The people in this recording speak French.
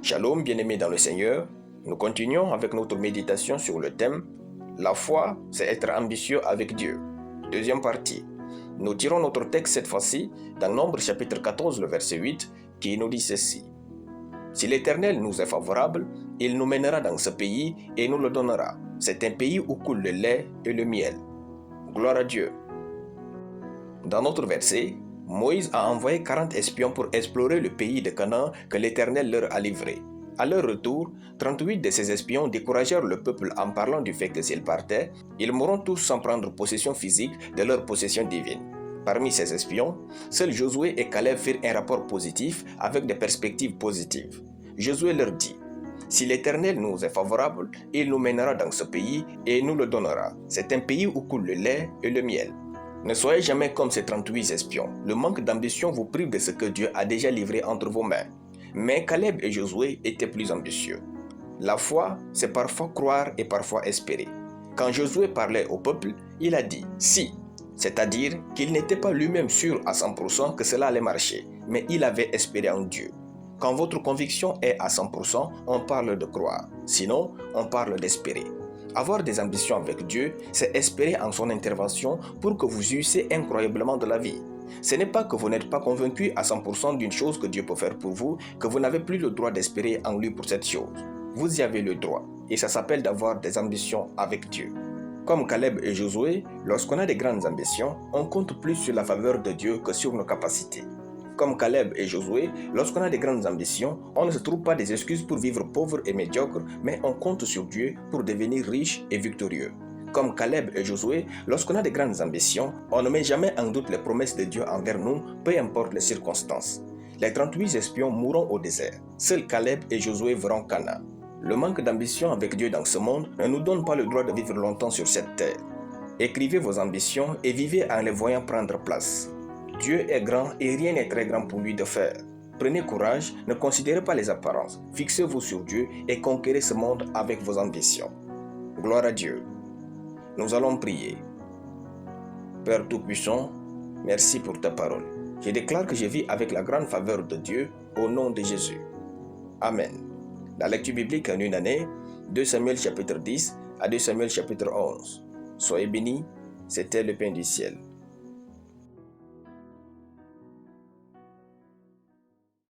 Shalom bien-aimés dans le Seigneur, nous continuons avec notre méditation sur le thème « La foi, c'est être ambitieux avec Dieu ». Deuxième partie. Nous tirons notre texte cette fois-ci dans Nombre chapitre 14, le verset 8, qui nous dit ceci. « Si l'Éternel nous est favorable, il nous mènera dans ce pays et nous le donnera. C'est un pays où coule le lait et le miel. » Gloire à Dieu. Dans notre verset, Moïse a envoyé 40 espions pour explorer le pays de Canaan que l'Éternel leur a livré. À leur retour, 38 de ces espions découragèrent le peuple en parlant du fait que s'ils partaient, ils mourront tous sans prendre possession physique de leur possession divine. Parmi ces espions, seuls Josué et Caleb firent un rapport positif avec des perspectives positives. Josué leur dit « Si l'Éternel nous est favorable, il nous mènera dans ce pays et nous le donnera. C'est un pays où coule le lait et le miel. » Ne soyez jamais comme ces 38 espions. Le manque d'ambition vous prive de ce que Dieu a déjà livré entre vos mains. Mais Caleb et Josué étaient plus ambitieux. La foi, c'est parfois croire et parfois espérer. Quand Josué parlait au peuple, il a dit « si », c'est-à-dire qu'il n'était pas lui-même sûr à 100% que cela allait marcher, mais il avait espéré en Dieu. Quand votre conviction est à 100%, on parle de croire. Sinon, on parle d'espérer. Avoir des ambitions avec Dieu, c'est espérer en son intervention pour que vous jouissiez incroyablement de la vie. Ce n'est pas que vous n'êtes pas convaincu à 100% d'une chose que Dieu peut faire pour vous, que vous n'avez plus le droit d'espérer en lui pour cette chose. Vous y avez le droit, et ça s'appelle d'avoir des ambitions avec Dieu. Comme Caleb et Josué, lorsqu'on a des grandes ambitions, on compte plus sur la faveur de Dieu que sur nos capacités. Comme Caleb et Josué, lorsqu'on a des grandes ambitions, on ne se trouve pas des excuses pour vivre pauvre et médiocre, mais on compte sur Dieu pour devenir riche et victorieux. Comme Caleb et Josué, lorsqu'on a des grandes ambitions, on ne met jamais en doute les promesses de Dieu envers nous, peu importe les circonstances. Les 38 espions mourront au désert. Seuls Caleb et Josué verront Canaan. Le manque d'ambition avec Dieu dans ce monde ne nous donne pas le droit de vivre longtemps sur cette terre. Écrivez vos ambitions et vivez en les voyant prendre place. Dieu est grand et rien n'est très grand pour lui de faire. Prenez courage, ne considérez pas les apparences, fixez-vous sur Dieu et conquérez ce monde avec vos ambitions. Gloire à Dieu. Nous allons prier. Père Tout-Puissant, merci pour ta parole. Je déclare que je vis avec la grande faveur de Dieu au nom de Jésus. Amen. La lecture biblique en une année, 2 Samuel chapitre 10 à 2 Samuel chapitre 11. Soyez bénis, c'était le pain du ciel.